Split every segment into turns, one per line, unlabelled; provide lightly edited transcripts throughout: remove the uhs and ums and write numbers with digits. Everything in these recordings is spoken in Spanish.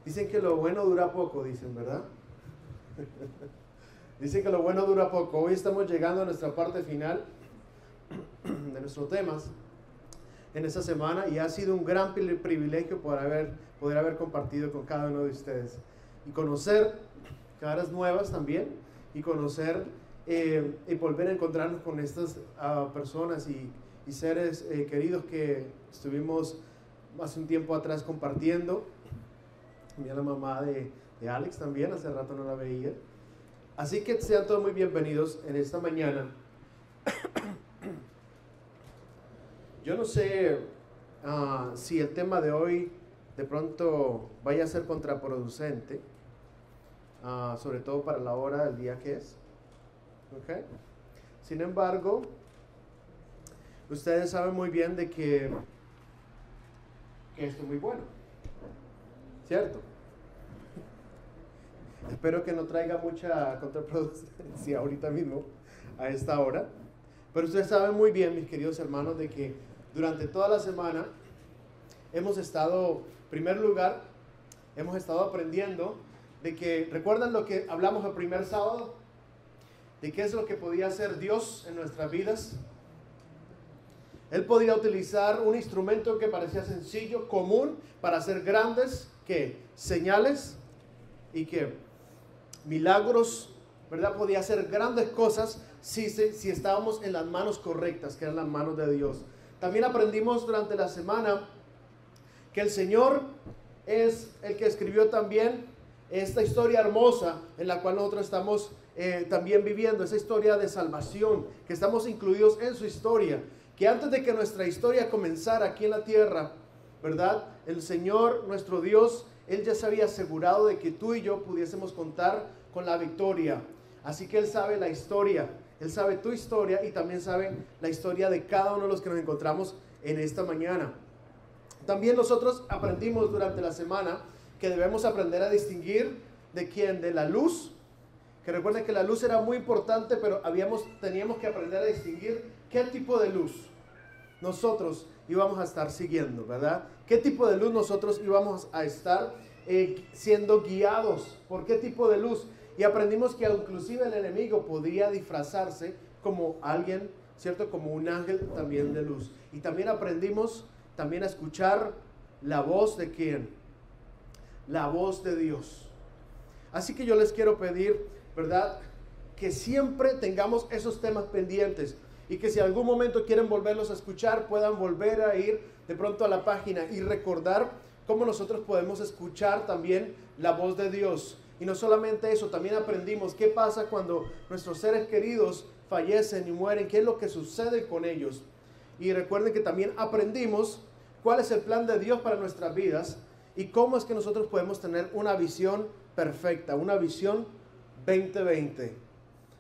Dicen que lo bueno dura poco, dicen, ¿verdad? Dicen que lo bueno dura poco. Hoy estamos llegando a nuestra parte final de nuestros temas en esta semana y ha sido un gran privilegio poder haber compartido con cada uno de ustedes y conocer caras nuevas también y conocer y volver a encontrarnos con estas personas y seres queridos que estuvimos hace un tiempo atrás compartiendo. Mira la mamá de Alex también, hace rato no la veía. Así que sean todos muy bienvenidos en esta mañana. Yo no sé si el tema de hoy de pronto vaya a ser contraproducente, sobre todo para la hora del día que es. ¿Okay? Sin embargo, ustedes saben muy bien de que esto es muy bueno, ¿cierto? Espero que no traiga mucha contraproducencia ahorita mismo, a esta hora. Pero ustedes saben muy bien, mis queridos hermanos, de que durante toda la semana hemos estado, en primer lugar, hemos estado aprendiendo de que, ¿recuerdan lo que hablamos el primer sábado? De qué es lo que podía hacer Dios en nuestras vidas. Él podía utilizar un instrumento que parecía sencillo, común, para hacer grandes, ¿qué? Señales y que milagros, ¿verdad? Podía hacer grandes cosas si estábamos en las manos correctas, que eran las manos de Dios. También aprendimos durante la semana que el Señor es el que escribió también esta historia hermosa en la cual nosotros estamos también viviendo, esa historia de salvación, que estamos incluidos en su historia, que antes de que nuestra historia comenzara aquí en la tierra, ¿verdad? El Señor, nuestro Dios, Él ya se había asegurado de que tú y yo pudiésemos contar con la victoria. Así que Él sabe la historia, Él sabe tu historia y también sabe la historia de cada uno de los que nos encontramos en esta mañana. También nosotros aprendimos durante la semana que debemos aprender a distinguir de quién, de la luz, que recuerden que la luz era muy importante, pero teníamos que aprender a distinguir qué tipo de luz nosotros íbamos a estar siguiendo, ¿verdad? ¿Qué tipo de luz nosotros íbamos a estar siendo guiados? ¿Por qué tipo de luz? Y aprendimos que inclusive el enemigo podía disfrazarse como alguien, ¿cierto? Como un ángel también de luz. Y también aprendimos también a escuchar la voz de ¿quién? La voz de Dios. Así que yo les quiero pedir, ¿verdad? Que siempre tengamos esos temas pendientes y que si algún momento quieren volverlos a escuchar, puedan volver a ir de pronto a la página y recordar cómo nosotros podemos escuchar también la voz de Dios. Y no solamente eso, también aprendimos qué pasa cuando nuestros seres queridos fallecen y mueren, qué es lo que sucede con ellos. Y recuerden que también aprendimos cuál es el plan de Dios para nuestras vidas y cómo es que nosotros podemos tener una visión perfecta, una visión 2020,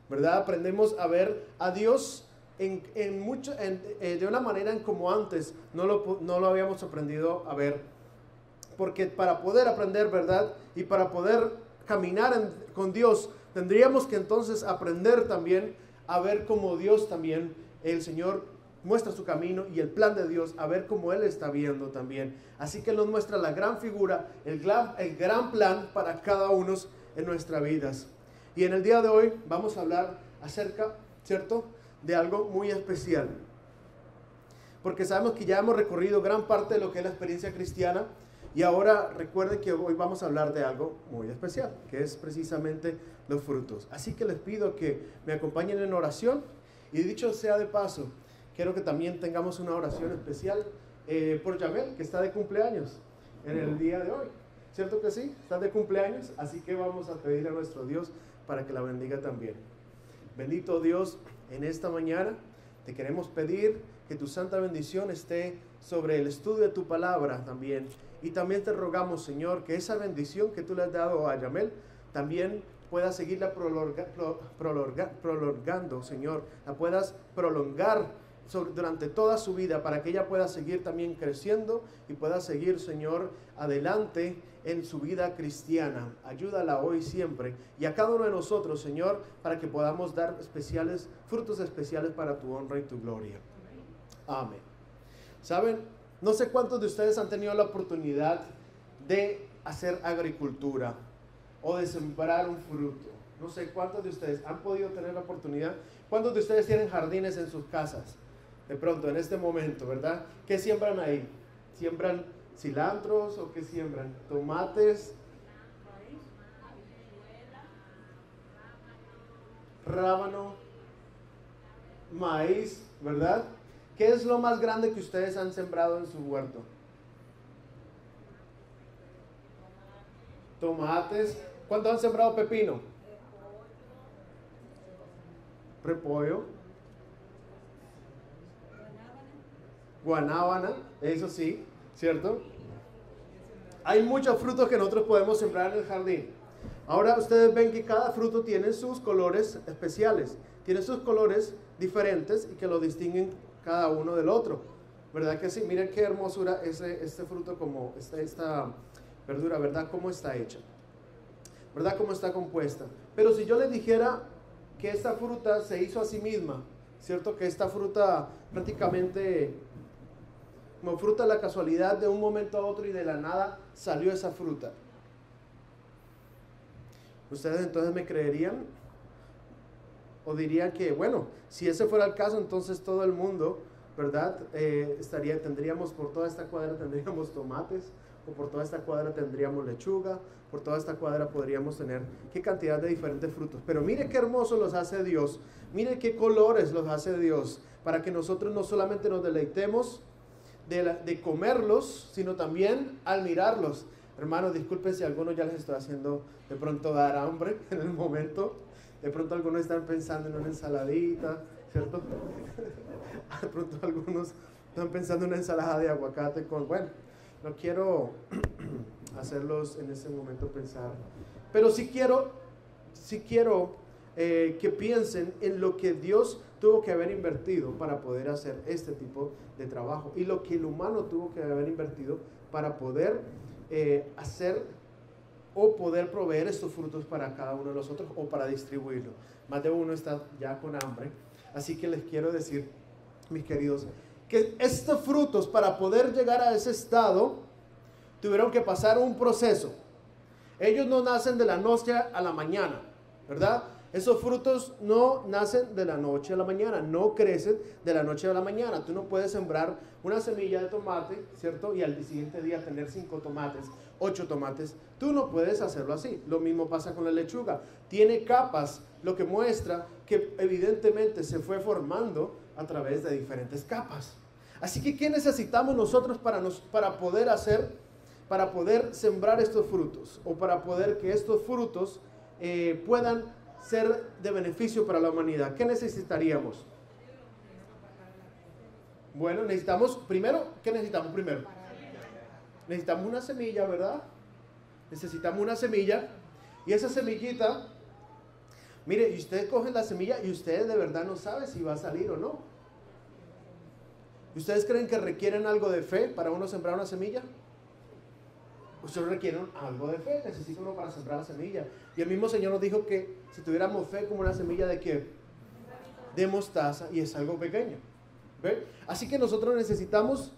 ¿verdad? Aprendemos a ver a Dios de una manera en como antes no lo habíamos aprendido a ver, porque para poder aprender, ¿verdad? Y para poder caminar con Dios, tendríamos que entonces aprender también a ver cómo Dios también, el Señor muestra su camino y el plan de Dios, a ver cómo Él está viendo también. Así que Él nos muestra la gran figura, el gran plan para cada uno en nuestras vidas. Y en el día de hoy vamos a hablar acerca, ¿cierto?, de algo muy especial. Porque sabemos que ya hemos recorrido gran parte de lo que es la experiencia cristiana y ahora recuerden que hoy vamos a hablar de algo muy especial, que es precisamente los frutos. Así que les pido que me acompañen en oración y dicho sea de paso, quiero que también tengamos una oración especial por Yamel, que está de cumpleaños en el día de hoy. ¿Cierto que sí? Está de cumpleaños, así que vamos a pedirle a nuestro Dios para que la bendiga también. Bendito Dios, en esta mañana te queremos pedir que tu santa bendición esté sobre el estudio de tu palabra también. Y también te rogamos, Señor, que esa bendición que tú le has dado a Yamel también puedas seguirla prolongando, Señor. La puedas prolongar durante toda su vida para que ella pueda seguir también creciendo y pueda seguir, Señor, adelante en su vida cristiana. Ayúdala hoy siempre y a cada uno de nosotros, Señor, para que podamos dar frutos especiales para tu honra y tu gloria. Amén. ¿Saben? No sé cuántos de ustedes han tenido la oportunidad de hacer agricultura o de sembrar un fruto. No sé cuántos de ustedes han podido tener la oportunidad. ¿Cuántos de ustedes tienen jardines en sus casas? De pronto, en este momento, ¿verdad? ¿Qué siembran ahí? ¿Siembran cilantros o qué siembran? ¿Tomates? Rábano, maíz, ¿verdad? ¿Qué es lo más grande que ustedes han sembrado en su huerto? Tomates. ¿Cuánto han sembrado pepino? Repollo. Guanábana, eso sí, ¿cierto? Hay muchos frutos que nosotros podemos sembrar en el jardín. Ahora ustedes ven que cada fruto tiene sus colores especiales, tiene sus colores diferentes y que lo distinguen cada uno del otro. ¿Verdad que sí? Miren qué hermosura este fruto, como esta verdura, ¿verdad? ¿Cómo está hecha? ¿Verdad? ¿Cómo está compuesta? Pero si yo les dijera que esta fruta se hizo a sí misma, ¿cierto? Que esta fruta prácticamente, como fruta de la casualidad, de un momento a otro y de la nada salió esa fruta. ¿Ustedes entonces me creerían? ¿O dirían que, bueno, si ese fuera el caso, entonces todo el mundo, ¿verdad? Tendríamos por toda esta cuadra, tendríamos tomates, o por toda esta cuadra tendríamos lechuga, por toda esta cuadra podríamos tener qué cantidad de diferentes frutos. Pero mire qué hermoso los hace Dios, mire qué colores los hace Dios, para que nosotros no solamente nos deleitemos de comerlos, sino también al mirarlos. Hermanos, disculpen si a algunos ya les estoy haciendo de pronto dar hambre en el momento. De pronto algunos están pensando en una ensaladita, ¿cierto? De pronto algunos están pensando en una ensalada de aguacate con, bueno, no quiero hacerlos en ese momento pensar, pero sí quiero que piensen en lo que Dios tuvo que haber invertido para poder hacer este tipo de trabajo y lo que el humano tuvo que haber invertido para poder hacer o poder proveer estos frutos para cada uno de nosotros o para distribuirlo. Más de uno está ya con hambre, así que les quiero decir, mis queridos, que estos frutos, para poder llegar a ese estado, tuvieron que pasar un proceso. Ellos no nacen de la noche a la mañana, ¿verdad? Esos frutos no nacen de la noche a la mañana, no crecen de la noche a la mañana. Tú no puedes sembrar una semilla de tomate, ¿cierto? Y al siguiente día tener 5 tomates, 8 tomates. Tú no puedes hacerlo así. Lo mismo pasa con la lechuga. Tiene capas, lo que muestra que evidentemente se fue formando a través de diferentes capas. Así que, ¿qué necesitamos nosotros para poder sembrar estos frutos? O para poder que estos frutos puedan ser de beneficio para la humanidad. ¿Qué necesitaríamos? Bueno, ¿qué necesitamos primero? Necesitamos una semilla, ¿verdad? Necesitamos una semilla. Y esa semillita, mire, y ustedes cogen la semilla y ustedes de verdad no saben si va a salir o no. ¿Ustedes creen que requieren algo de fe para uno sembrar una semilla? Ustedes requieren algo de fe, necesita uno para sembrar la semilla. Y el mismo Señor nos dijo que si tuviéramos fe como una semilla de ¿qué? De mostaza, y es algo pequeño. ¿Ve? Así que nosotros necesitamos,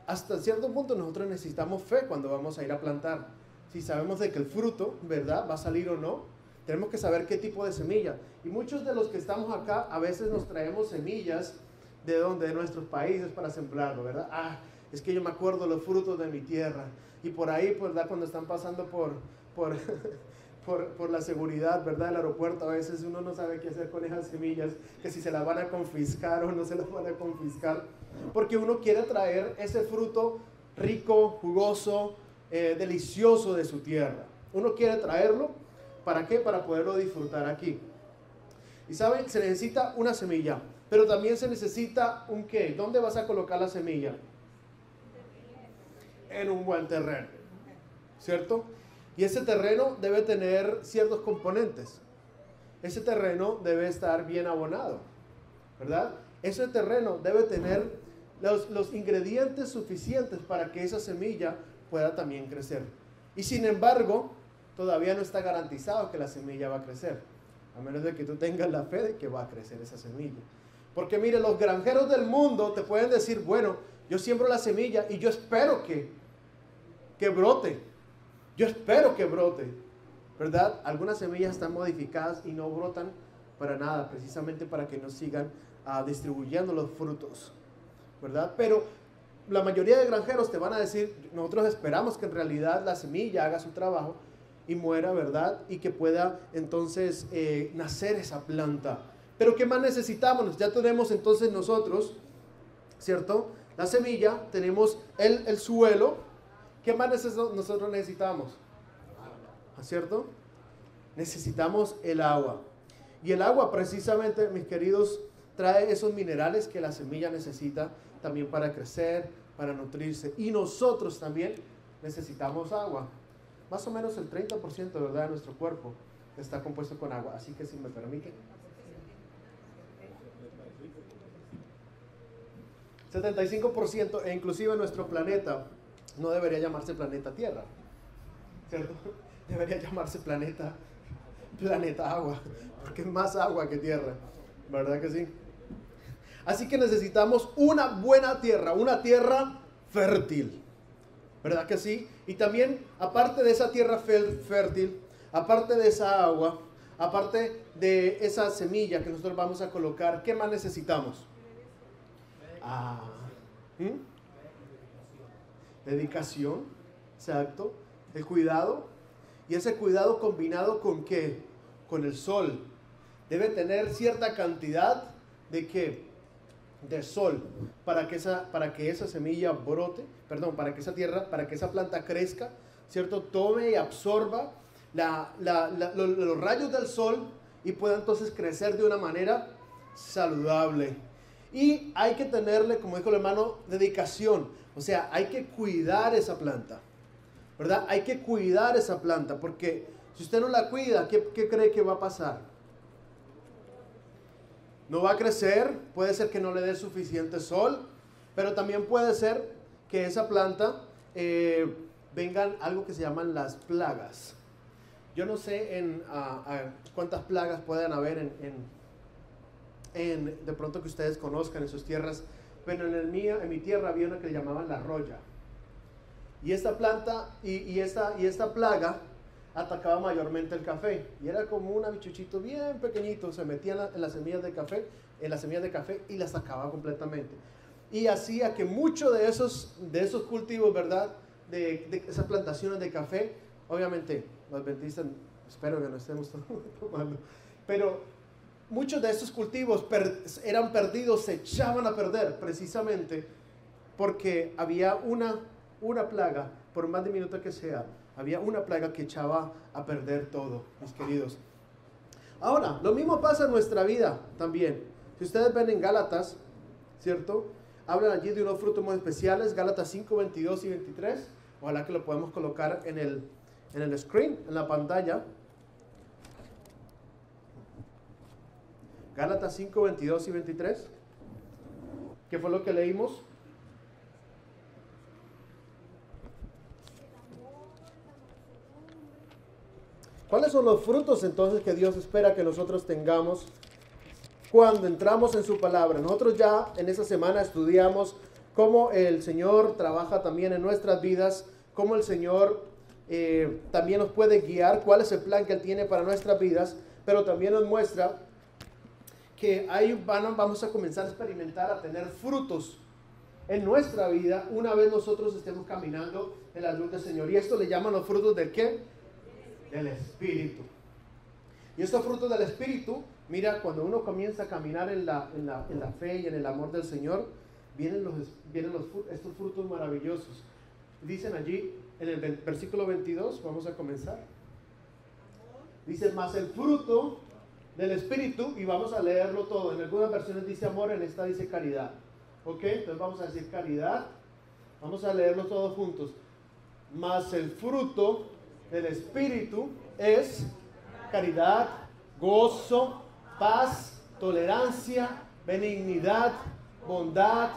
hasta cierto punto, nosotros necesitamos fe cuando vamos a ir a plantar. Si sabemos de que el fruto, ¿verdad?, va a salir o no, tenemos que saber qué tipo de semilla. Y muchos de los que estamos acá, a veces nos traemos semillas de nuestros países para sembrarlo, ¿verdad? Es que yo me acuerdo los frutos de mi tierra. Y por ahí, ¿verdad?, cuando están pasando por la seguridad, ¿verdad?, el aeropuerto, a veces uno no sabe qué hacer con esas semillas, que si se las van a confiscar o no se las van a confiscar, porque uno quiere traer ese fruto rico, jugoso, delicioso de su tierra. Uno quiere traerlo, ¿para qué? Para poderlo disfrutar aquí. Y saben, se necesita una semilla, pero también se necesita un ¿qué? ¿Dónde vas a colocar la semilla? En un buen terreno, ¿cierto? Y ese terreno debe tener ciertos componentes. Ese terreno debe estar bien abonado, ¿verdad? Ese terreno debe tener los ingredientes suficientes para que esa semilla pueda también crecer. Y sin embargo, todavía no está garantizado que la semilla va a crecer, a menos de que tú tengas la fe de que va a crecer esa semilla. Porque mire, los granjeros del mundo te pueden decir, bueno, yo siembro la semilla y yo espero que brote. Yo espero que brote, ¿verdad? Algunas semillas están modificadas y no brotan para nada, precisamente para que no sigan distribuyendo los frutos, ¿verdad? Pero la mayoría de granjeros te van a decir, nosotros esperamos que en realidad la semilla haga su trabajo y muera, ¿verdad? Y que pueda entonces nacer esa planta. Pero ¿qué más necesitamos? Ya tenemos entonces nosotros, ¿cierto? La semilla, tenemos el suelo. ¿Qué más nosotros necesitamos? ¿Cierto? Necesitamos el agua. Y el agua precisamente, mis queridos, trae esos minerales que la semilla necesita también para crecer, para nutrirse. Y nosotros también necesitamos agua. Más o menos el 30%, ¿verdad?, de nuestro cuerpo está compuesto con agua. Así que si me permiten. 75%, e inclusive nuestro planeta no debería llamarse planeta Tierra, ¿cierto? Debería llamarse planeta agua, porque es más agua que tierra, ¿verdad que sí? Así que necesitamos una buena tierra, una tierra fértil, ¿verdad que sí? Y también, aparte de esa tierra fértil, aparte de esa agua, aparte de esa semilla que nosotros vamos a colocar, ¿qué más necesitamos? Dedicación, exacto, el cuidado, y ese cuidado combinado ¿con qué? Con el sol. Debe tener cierta cantidad de ¿qué? De sol para que esa semilla brote, perdón, para que esa tierra, para que esa planta crezca, ¿cierto? Tome y absorba los rayos del sol y pueda entonces crecer de una manera saludable. Y hay que tenerle, como dijo el hermano, dedicación. O sea, hay que cuidar esa planta, ¿verdad? Hay que cuidar esa planta, porque si usted no la cuida, ¿qué cree que va a pasar? No va a crecer, puede ser que no le dé suficiente sol, pero también puede ser que esa planta vengan algo que se llaman las plagas. Yo no sé cuántas plagas puedan haber de pronto que ustedes conozcan en sus tierras, pero en mi tierra había una que le llamaban la roya. Y esta planta y esta plaga atacaba mayormente el café. Y era como un bichuchito bien pequeñito, se metía en las semillas de café, y las sacaba completamente. Y hacía que muchos de esos cultivos, ¿verdad? De esas plantaciones de café, obviamente los adventistas, espero que no estemos tomando, pero muchos de estos cultivos eran perdidos, se echaban a perder precisamente porque había una plaga, por más diminuta que sea, había una plaga que echaba a perder todo, mis queridos. Ahora, lo mismo pasa en nuestra vida también. Si ustedes ven en Gálatas, ¿cierto? Hablan allí de unos frutos muy especiales, Gálatas 5, 22 y 23. Ojalá que lo podamos colocar en el screen, en la pantalla. Gálatas 5, 22 y 23. ¿Qué fue lo que leímos? ¿Cuáles son los frutos entonces que Dios espera que nosotros tengamos cuando entramos en su palabra? Nosotros ya en esa semana estudiamos cómo el Señor trabaja también en nuestras vidas, cómo el Señor también nos puede guiar, cuál es el plan que Él tiene para nuestras vidas, pero también nos muestra que ahí vamos a comenzar a experimentar, a tener frutos en nuestra vida una vez nosotros estemos caminando en la luz del Señor. Y esto le llaman los frutos ¿del qué? Del Espíritu. Y estos frutos del Espíritu, mira, cuando uno comienza a caminar en la fe y en el amor del Señor, vienen estos frutos maravillosos. Dicen allí en el versículo 22, vamos a comenzar. Dice, más el fruto del Espíritu, y vamos a leerlo todo. En algunas versiones dice amor, en esta dice caridad. ¿Ok? Entonces vamos a decir caridad. Vamos a leerlo todos juntos. Más el fruto del Espíritu es caridad, gozo, paz, tolerancia, benignidad, bondad,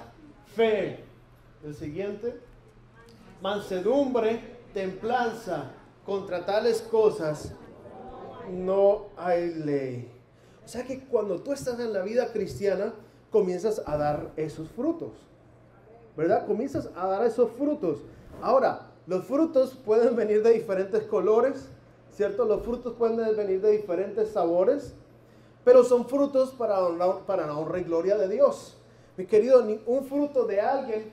fe. El siguiente. Mansedumbre, templanza. Contra tales cosas no hay ley. O sea que cuando tú estás en la vida cristiana, comienzas a dar esos frutos, ¿verdad? Comienzas a dar esos frutos. Ahora, Los frutos pueden venir de diferentes colores, ¿cierto? Los frutos pueden venir de diferentes sabores, pero son frutos para la honra y gloria de Dios. Mi querido, un fruto de alguien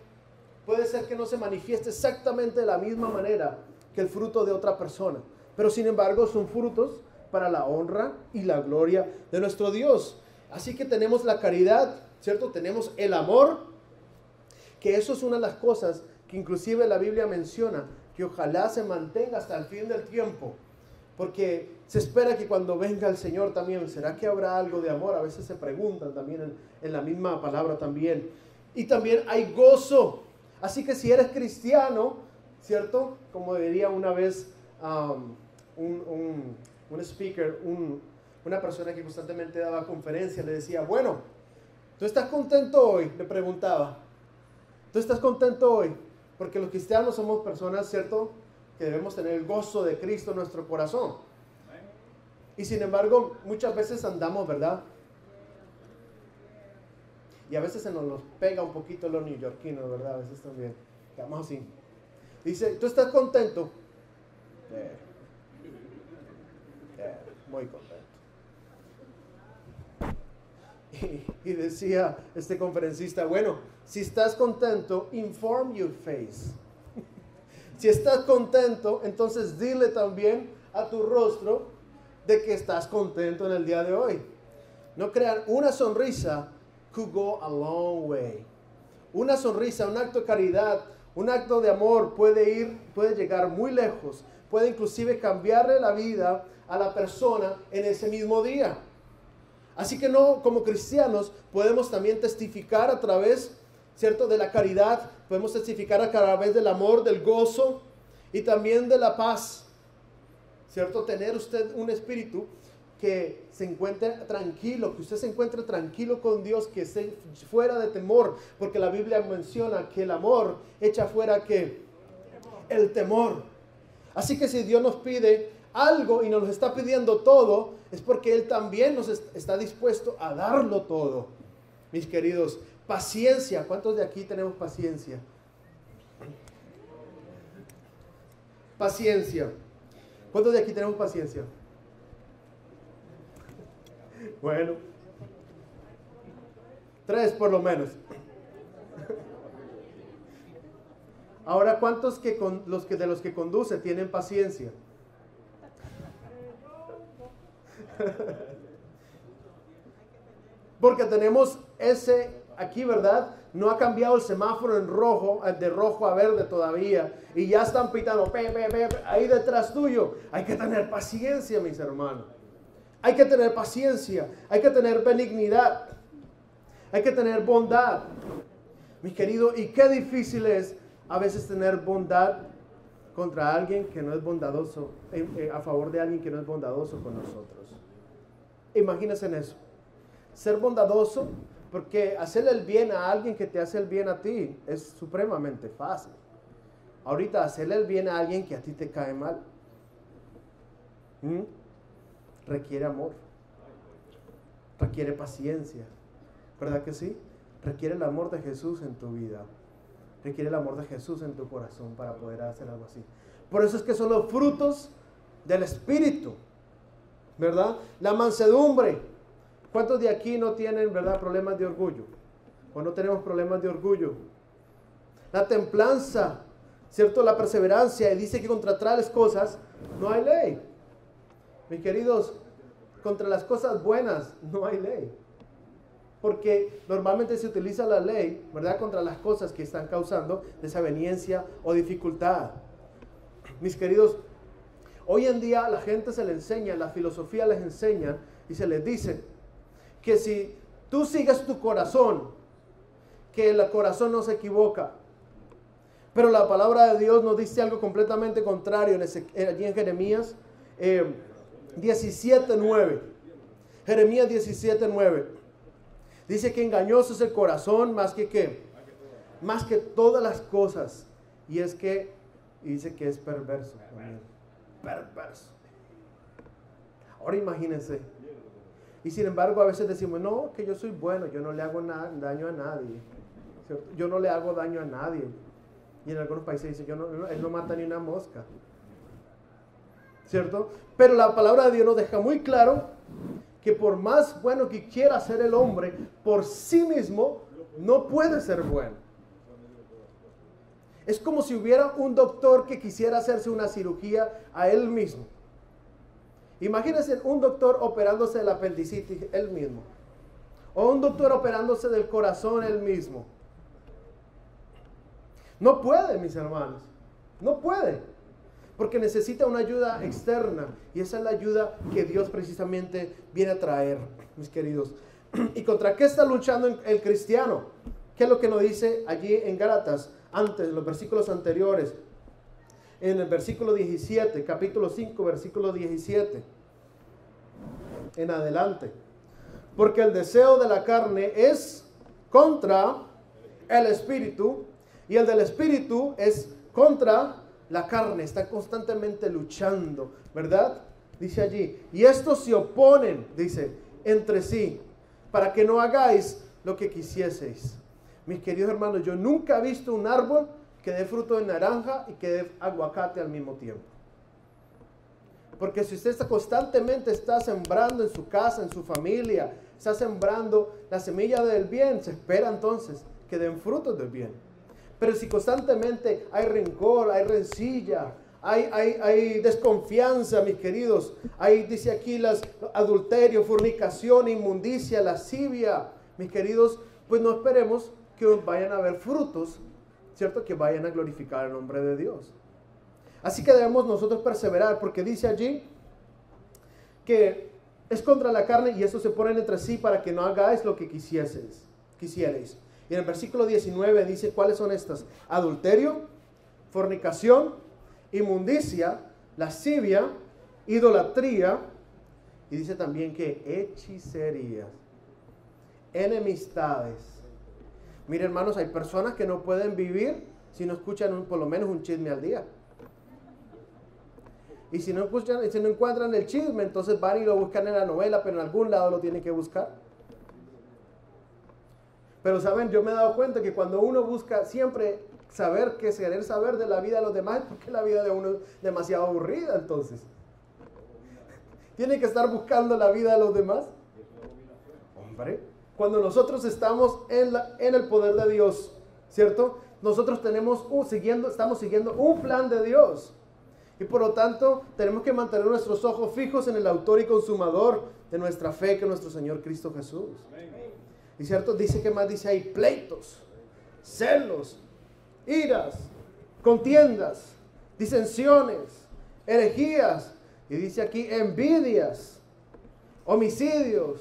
puede ser que no se manifieste exactamente de la misma manera que el fruto de otra persona, pero sin embargo son frutos para la honra y la gloria de nuestro Dios. Así que tenemos la caridad, ¿cierto? Tenemos el amor, que eso es una de las cosas que inclusive la Biblia menciona, que ojalá se mantenga hasta el fin del tiempo, porque se espera que cuando venga el Señor también, ¿será que habrá algo de amor? A veces se preguntan también en la misma palabra también. Y también hay gozo. Así que si eres cristiano, ¿cierto? Como diría una vez un speaker, una persona que constantemente daba conferencias, le decía, bueno, ¿tú estás contento hoy? Le preguntaba. ¿Tú estás contento hoy? Porque los cristianos somos personas, ¿cierto?, que debemos tener el gozo de Cristo en nuestro corazón. Y sin embargo, muchas veces andamos, ¿verdad? Y a veces se nos pega un poquito los neoyorquinos, ¿verdad? A veces también. Quedamos así. Dice, ¿tú estás contento? Muy contento. Y decía este conferencista, bueno, si estás contento, inform your face. Si estás contento, entonces dile también a tu rostro de que estás contento en el día de hoy. No crean, una sonrisa could go a long way. Una sonrisa, un acto de caridad, un acto de amor puede llegar muy lejos, puede inclusive cambiarle la vida a la persona en ese mismo día. Así que no, como cristianos podemos también testificar a través, ¿cierto?, de la caridad, podemos testificar a través del amor, del gozo y también de la paz, ¿cierto? Tener usted un espíritu que se encuentre tranquilo, que usted se encuentre tranquilo con Dios, que esté fuera de temor, porque la Biblia menciona que el amor echa fuera ¿qué? El temor. Así que si Dios nos pide algo y nos lo está pidiendo todo, es porque Él también nos está dispuesto a darlo todo. Mis queridos, paciencia. ¿Cuántos de aquí tenemos paciencia? Paciencia. ¿Cuántos de aquí tenemos paciencia? Bueno, 3 por lo menos. Ahora, ¿cuántos de los que conduce tienen paciencia? Porque tenemos ese aquí, ¿verdad? No ha cambiado el semáforo en rojo, de rojo a verde todavía, y ya están pitando, ahí detrás tuyo. Hay que tener paciencia, mis hermanos. Hay que tener paciencia, hay que tener benignidad, hay que tener bondad. Mis queridos, y qué difícil es a veces tener bondad contra alguien que no es bondadoso, a favor de alguien que no es bondadoso con nosotros. Imagínense en eso. Ser bondadoso, porque hacerle el bien a alguien que te hace el bien a ti es supremamente fácil. Ahorita hacerle el bien a alguien que a ti te cae mal requiere amor, requiere paciencia, ¿verdad que sí? Requiere el amor de Jesús en tu vida, requiere el amor de Jesús en tu corazón para poder hacer algo así. Por eso es que son los frutos del Espíritu, ¿verdad? La mansedumbre. ¿Cuántos de aquí no tienen, verdad, problemas de orgullo? ¿O no tenemos problemas de orgullo? La templanza, ¿cierto? La perseverancia. Y dice que contra tales cosas no hay ley. Mis queridos, contra las cosas buenas no hay ley. Porque normalmente se utiliza la ley, ¿verdad?, contra las cosas que están causando desaveniencia o dificultad. Mis queridos, hoy en día a la gente se le enseña, la filosofía les enseña y se les dice que si tú sigues tu corazón, que el corazón no se equivoca. Pero la palabra de Dios nos dice algo completamente contrario allí en Jeremías 17:9. Jeremías 17:9. Dice que engañoso es el corazón más que ¿qué? Más que todas las cosas. Y dice que es perverso también. Perverso. Ahora imagínense. Y sin embargo a veces decimos, no, que yo soy bueno, yo no le hago daño a nadie. ¿Cierto? Yo no le hago daño a nadie. Y en algunos países dicen, él no mata ni una mosca. ¿Cierto? Pero la palabra de Dios nos deja muy claro que por más bueno que quiera ser el hombre, por sí mismo no puede ser bueno. Es como si hubiera un doctor que quisiera hacerse una cirugía a él mismo. Imagínense un doctor operándose del apendicitis él mismo. O un doctor operándose del corazón él mismo. No puede, mis hermanos. No puede. Porque necesita una ayuda externa. Y esa es la ayuda que Dios precisamente viene a traer, mis queridos. ¿Y contra qué está luchando el cristiano? ¿Qué es lo que nos dice allí en Gálatas? Antes, en los versículos anteriores. En el versículo 17, capítulo 5, versículo 17. En adelante. Porque el deseo de la carne es contra el espíritu. Y el del espíritu es contra la carne. Está constantemente luchando, ¿verdad? Dice allí. Y estos se oponen, dice, entre sí, para que no hagáis lo que quisieseis. Mis queridos hermanos, yo nunca he visto un árbol que dé fruto de naranja y que dé aguacate al mismo tiempo. Porque si usted constantemente está sembrando en su casa, en su familia, está sembrando la semilla del bien, se espera entonces que den frutos del bien. Pero si constantemente hay rencor, hay rencilla, hay desconfianza, mis queridos, hay, dice aquí, adulterio, fornicación, inmundicia, lascivia, mis queridos, pues no esperemos que vayan a haber frutos, ¿cierto? Que vayan a glorificar el nombre de Dios. Así que debemos nosotros perseverar, porque dice allí que es contra la carne y eso se ponen entre sí para que no hagáis lo que quisierais. Y en el versículo 19 dice cuáles son estas: adulterio, fornicación, inmundicia, lascivia, idolatría, y dice también que hechicerías, enemistades. Mire, hermanos, hay personas que no pueden vivir si no escuchan por lo menos un chisme al día. Y si no encuentran el chisme, entonces van y lo buscan en la novela, pero en algún lado lo tienen que buscar. Pero saben, yo me he dado cuenta que cuando uno busca siempre querer saber de la vida de los demás, es porque la vida de uno es demasiado aburrida, entonces. Tiene que estar buscando la vida de los demás. Hombre, cuando nosotros estamos en el poder de Dios, ¿cierto? Nosotros estamos siguiendo un plan de Dios. Y por lo tanto, tenemos que mantener nuestros ojos fijos en el autor y consumador de nuestra fe, que es nuestro Señor Cristo Jesús. Y cierto, dice que más dice ahí: pleitos, celos, iras, contiendas, disensiones, herejías. Y dice aquí envidias, homicidios,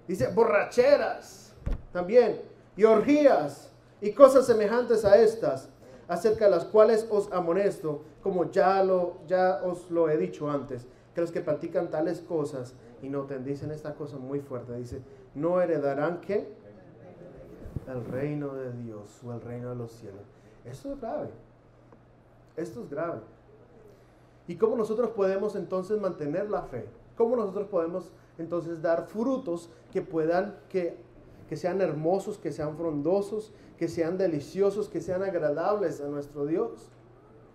dice borracheras también, y orgías, y cosas semejantes a estas, acerca de las cuales os amonesto, como ya os lo he dicho antes, que los que practican tales cosas y noten, dicen esta cosa muy fuerte, dice: no heredarán ¿qué? El reino de Dios o el reino de los cielos. Esto es grave. Esto es grave. ¿Y cómo nosotros podemos entonces mantener la fe? ¿Cómo nosotros podemos entonces dar frutos que sean hermosos, que sean frondosos, que sean deliciosos, que sean agradables a nuestro Dios?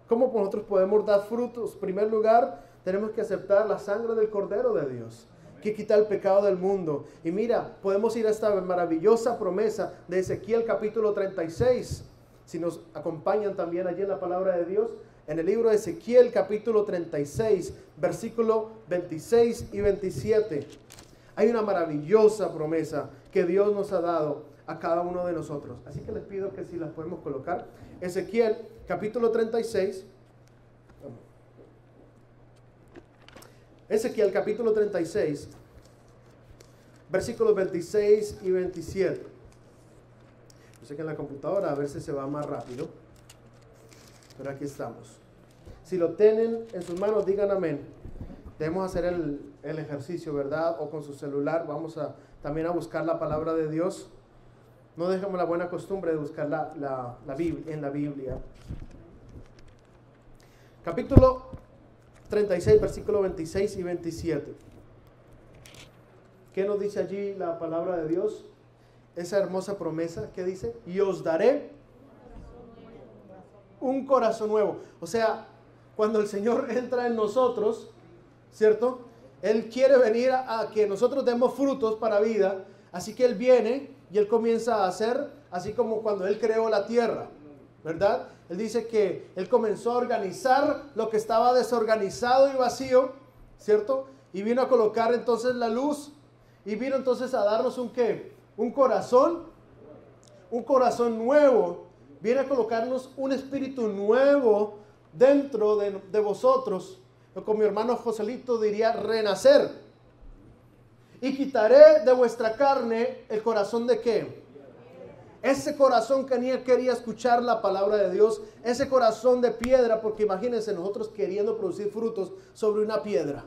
¿Cómo nosotros podemos dar frutos? En primer lugar, tenemos que aceptar la sangre del Cordero de Dios, que quita el pecado del mundo. Y mira, podemos ir a esta maravillosa promesa de Ezequiel capítulo 36. Si nos acompañan también allí en la palabra de Dios, en el libro de Ezequiel capítulo 36, versículo 26 y 27. Hay una maravillosa promesa que Dios nos ha dado a cada uno de nosotros. Así que les pido que si las podemos colocar. Ezequiel capítulo 36. Ezequiel capítulo 36, versículos 26 y 27. Yo sé que en la computadora a veces se va más rápido, pero aquí estamos. Si lo tienen en sus manos, digan amén. Debemos hacer el ejercicio, ¿verdad? O con su celular, vamos también a buscar la palabra de Dios. No dejemos la buena costumbre de buscar en la Biblia. Capítulo 36, versículos 26 y 27. ¿Qué nos dice allí la palabra de Dios? Esa hermosa promesa que dice: y os daré un corazón nuevo. O sea, cuando el Señor entra en nosotros, ¿cierto? Él quiere venir a que nosotros demos frutos para vida. Así que Él viene y Él comienza a hacer, así como cuando Él creó la tierra, ¿verdad? Él dice que Él comenzó a organizar lo que estaba desorganizado y vacío, ¿cierto? Y vino a colocar entonces la luz. Y vino entonces a darnos un ¿qué? Un corazón nuevo. Viene a colocarnos un espíritu nuevo dentro de vosotros. Como mi hermano Joselito diría, renacer. Y quitaré de vuestra carne el corazón de ¿qué? Ese corazón que quería escuchar la palabra de Dios. Ese corazón de piedra, porque imagínense nosotros queriendo producir frutos sobre una piedra.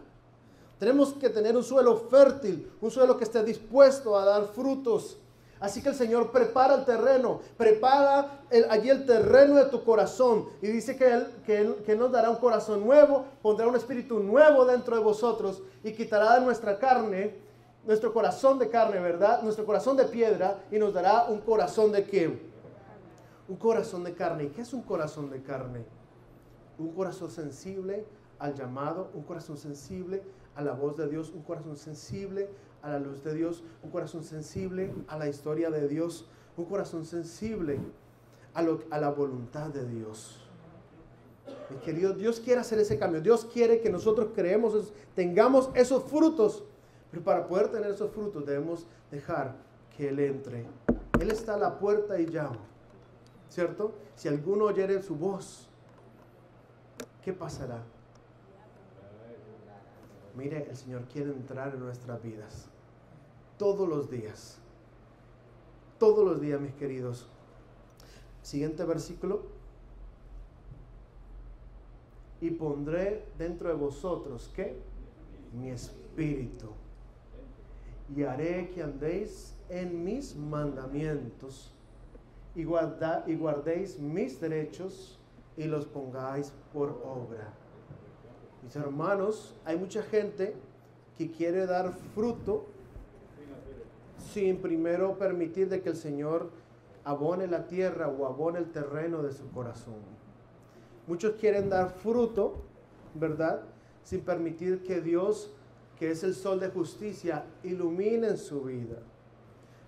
Tenemos que tener un suelo fértil, un suelo que esté dispuesto a dar frutos. Así que el Señor prepara el terreno, prepara allí el terreno de tu corazón. Y dice que Él nos dará un corazón nuevo, pondrá un espíritu nuevo dentro de vosotros y quitará de nuestra carne, nuestro corazón de carne, ¿verdad? Nuestro corazón de piedra, y nos dará un corazón de ¿qué? Un corazón de carne. ¿Y qué es un corazón de carne? Un corazón sensible al llamado, un corazón sensible a la voz de Dios, un corazón sensible a la luz de Dios, un corazón sensible a la historia de Dios, un corazón sensible a la voluntad de Dios. Mi querido, Dios quiere hacer ese cambio. Dios quiere que nosotros tengamos esos frutos, pero para poder tener esos frutos debemos dejar que Él entre. Él está a la puerta y llama, ¿cierto? Si alguno oyere su voz, ¿qué pasará? Mire, el Señor quiere entrar en nuestras vidas todos los días. Todos los días, mis queridos. Siguiente versículo. Y pondré dentro de vosotros, ¿qué? Mi espíritu. Y haré que andéis en mis mandamientos y guardéis mis derechos y los pongáis por obra. Mis hermanos, hay mucha gente que quiere dar fruto sin primero permitir de que el Señor abone la tierra o abone el terreno de su corazón. Muchos quieren dar fruto, ¿verdad? Sin permitir que Dios, que es el sol de justicia, ilumine en su vida.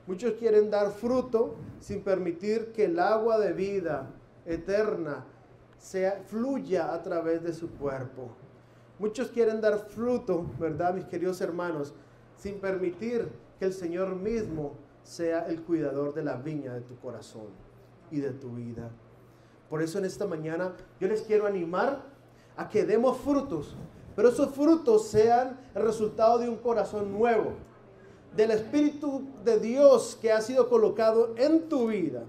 Muchos quieren dar fruto sin permitir que el agua de vida eterna fluya a través de su cuerpo. Muchos quieren dar fruto, ¿verdad, mis queridos hermanos? Sin permitir que el Señor mismo sea el cuidador de la viña de tu corazón y de tu vida. Por eso en esta mañana yo les quiero animar a que demos frutos, pero esos frutos sean el resultado de un corazón nuevo, del Espíritu de Dios que ha sido colocado en tu vida.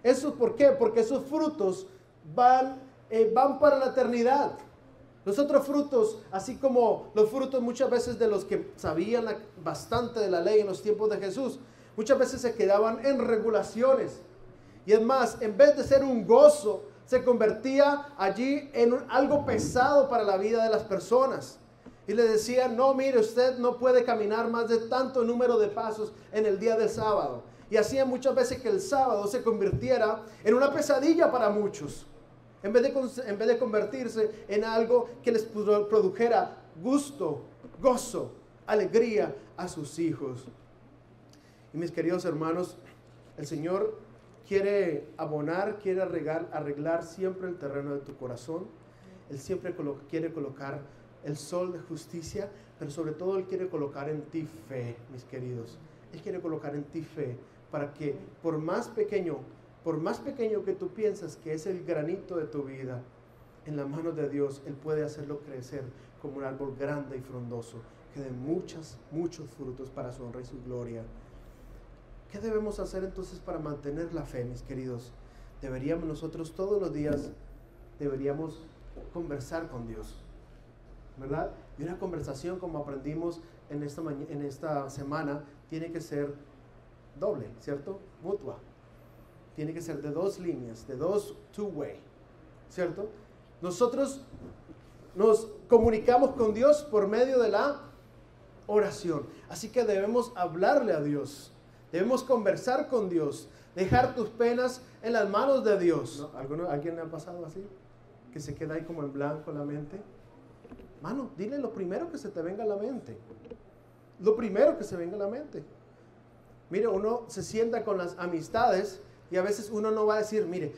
¿Eso por qué? Porque esos frutos van para la eternidad. Los otros frutos, así como los frutos muchas veces de los que sabían bastante de la ley en los tiempos de Jesús, muchas veces se quedaban en regulaciones. Y es más, en vez de ser un gozo, se convertía allí en algo pesado para la vida de las personas. Y le decían, no, mire, usted no puede caminar más de tanto número de pasos en el día del sábado. Y hacían muchas veces que el sábado se convirtiera en una pesadilla para muchos. En vez de convertirse en algo que les produjera gusto, gozo, alegría a sus hijos. Y mis queridos hermanos, el Señor quiere abonar, quiere arreglar siempre el terreno de tu corazón. Él siempre quiere colocar el sol de justicia, pero sobre todo Él quiere colocar en ti fe, mis queridos. Él quiere colocar en ti fe para que por más pequeño que tú piensas que es el granito de tu vida, en las manos de Dios, Él puede hacerlo crecer como un árbol grande y frondoso, que dé muchos frutos para su honra y su gloria. ¿Qué debemos hacer entonces para mantener la fe, mis queridos? Deberíamos nosotros todos los días, conversar con Dios, ¿verdad? Y una conversación, como aprendimos en esta semana, tiene que ser doble, ¿cierto? Mutua. Tiene que ser de dos líneas, de two-way, ¿cierto? Nosotros nos comunicamos con Dios por medio de la oración. Así que debemos hablarle a Dios, debemos conversar con Dios, Dejar tus penas en las manos de Dios. ¿No? ¿Alguien le ha pasado así? Que se queda ahí como en blanco la mente. Mano, dile lo primero que se te venga a la mente. Lo primero que se venga a la mente. Mire, uno se sienta con las amistades y a veces uno no va a decir, mire,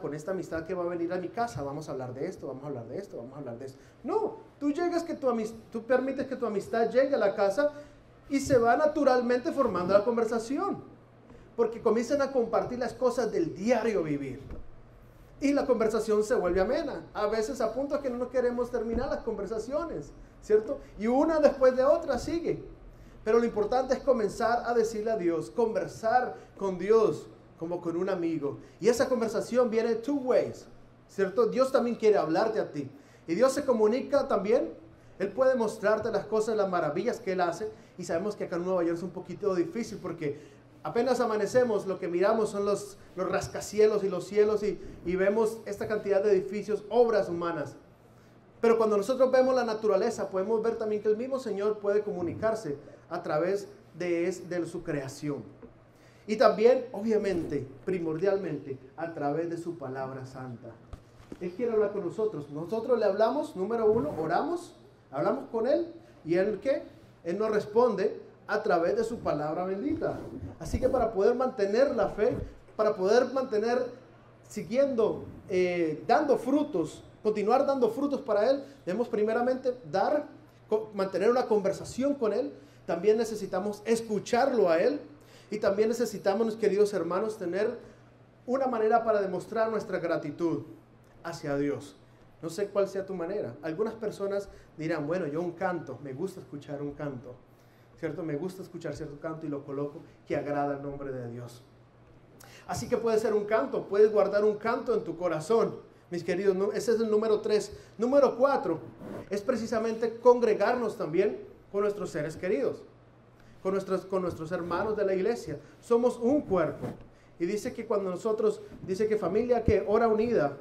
con esta amistad que va a venir a mi casa, vamos a hablar de esto, vamos a hablar de esto, vamos a hablar de esto. No, tú permites que tu amistad llegue a la casa y se va naturalmente formando la conversación. Porque comienzan a compartir las cosas del diario vivir. Y la conversación se vuelve amena. A veces a punto que no queremos terminar las conversaciones, ¿cierto? Y una después de otra sigue. Pero lo importante es comenzar a decirle a Dios, conversar con Dios como con un amigo. Y esa conversación viene two ways, ¿cierto? Dios también quiere hablarte a ti. Y Dios se comunica también. Él puede mostrarte las cosas, las maravillas que Él hace. Y sabemos que acá en Nueva York es un poquito difícil porque apenas amanecemos, lo que miramos son los rascacielos y los cielos y vemos esta cantidad de edificios, obras humanas. Pero cuando nosotros vemos la naturaleza, podemos ver también que el mismo Señor puede comunicarse a través de su creación. Y también, obviamente, primordialmente, a través de su palabra santa. Él quiere hablar con nosotros. Nosotros le hablamos, número uno, oramos, hablamos con Él. ¿Y Él qué? Él nos responde a través de su palabra bendita. Así que para poder mantener la fe, para poder mantener siguiendo, dando frutos, continuar dando frutos para Él, debemos primeramente mantener una conversación con Él. También necesitamos escucharlo a Él. Y también necesitamos, mis queridos hermanos, tener una manera para demostrar nuestra gratitud hacia Dios. No sé cuál sea tu manera. Algunas personas dirán, bueno, yo un canto, me gusta escuchar un canto, ¿cierto? Me gusta escuchar cierto canto y lo coloco que agrada el nombre de Dios. Así que puede ser un canto, puedes guardar un canto en tu corazón, mis queridos. Ese es el número 3. Número 4 es precisamente congregarnos también con nuestros seres queridos, con nuestros hermanos de la iglesia. Somos un cuerpo. Y dice que dice que familia que ora unida,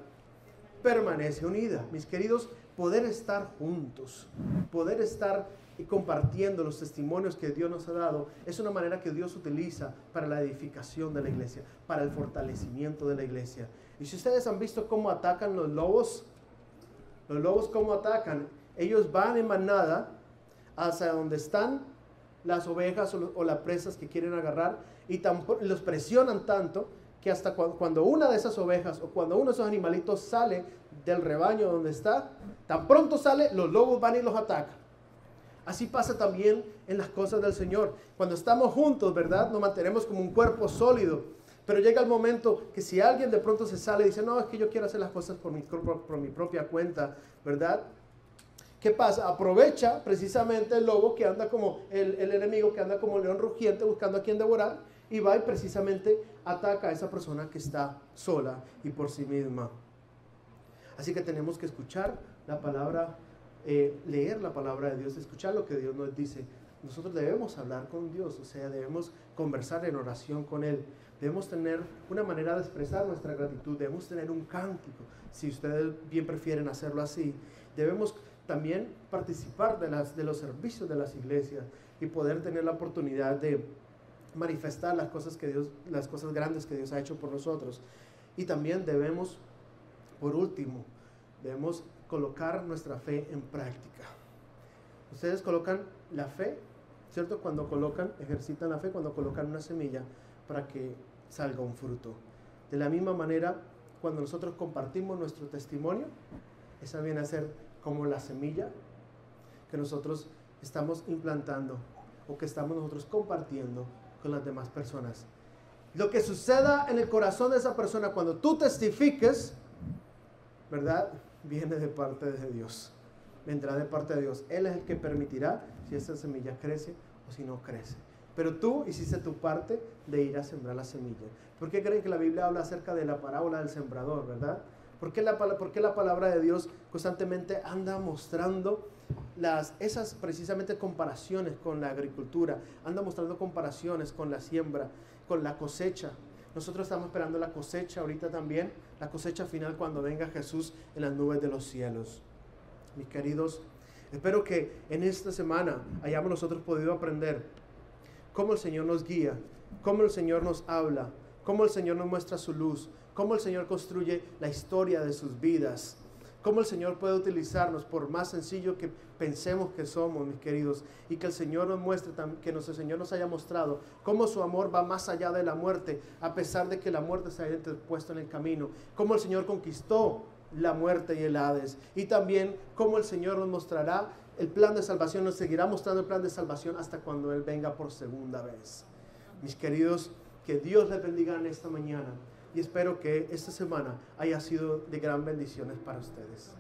permanece unida. Mis queridos, poder estar juntos, poder estar compartiendo los testimonios que Dios nos ha dado, es una manera que Dios utiliza para la edificación de la iglesia, para el fortalecimiento de la iglesia. Y si ustedes han visto cómo atacan los lobos cómo atacan, ellos van en manada hacia donde están las ovejas o las presas que quieren agarrar y los presionan tanto que hasta cuando una de esas ovejas o cuando uno de esos animalitos sale del rebaño donde está, tan pronto sale, los lobos van y los atacan. Así pasa también en las cosas del Señor. Cuando estamos juntos, ¿verdad? Nos mantenemos como un cuerpo sólido. Pero llega el momento que si alguien de pronto se sale y dice, no, es que yo quiero hacer las cosas por mi propia cuenta, ¿verdad? ¿Qué pasa? Aprovecha precisamente el lobo que anda como, el enemigo que anda como león rugiente buscando a quien devorar y va y precisamente ataca a esa persona que está sola y por sí misma. Así que tenemos que escuchar la palabra, leer la palabra de Dios, escuchar lo que Dios nos dice. Nosotros debemos hablar con Dios, o sea, debemos conversar en oración con Él. Debemos tener una manera de expresar nuestra gratitud, debemos tener un cántico, si ustedes bien prefieren hacerlo así. Debemos también participar de los servicios de las iglesias y poder tener la oportunidad de manifestar las cosas grandes que Dios ha hecho por nosotros. Y también debemos, por último, debemos colocar nuestra fe en práctica. Ustedes colocan la fe, ¿cierto? Ejercitan la fe cuando colocan una semilla para que salga un fruto. De la misma manera, cuando nosotros compartimos nuestro testimonio, esa viene a ser como la semilla que nosotros estamos implantando o que estamos nosotros compartiendo con las demás personas. Lo que suceda en el corazón de esa persona cuando tú testifiques, ¿verdad? Viene de parte de Dios. Vendrá de parte de Dios. Él es el que permitirá si esa semilla crece o si no crece. Pero tú hiciste tu parte de ir a sembrar la semilla. ¿Por qué creen que la Biblia habla acerca de la parábola del sembrador, verdad? ¿Por qué la palabra de Dios constantemente anda mostrando esas precisamente comparaciones con la agricultura? Anda mostrando comparaciones con la siembra, con la cosecha. Nosotros estamos esperando la cosecha ahorita también, la cosecha final cuando venga Jesús en las nubes de los cielos. Mis queridos, espero que en esta semana hayamos nosotros podido aprender cómo el Señor nos guía, cómo el Señor nos habla, cómo el Señor nos muestra su luz, cómo el Señor construye la historia de sus vidas, cómo el Señor puede utilizarnos por más sencillo que pensemos que somos, mis queridos, y que el Señor nos muestre, que nuestro Señor nos haya mostrado cómo su amor va más allá de la muerte, a pesar de que la muerte se haya interpuesto en el camino, cómo el Señor conquistó la muerte y el Hades, y también cómo el Señor nos mostrará el plan de salvación, nos seguirá mostrando el plan de salvación hasta cuando Él venga por segunda vez. Mis queridos, que Dios les bendiga en esta mañana y espero que esta semana haya sido de gran bendiciones para ustedes.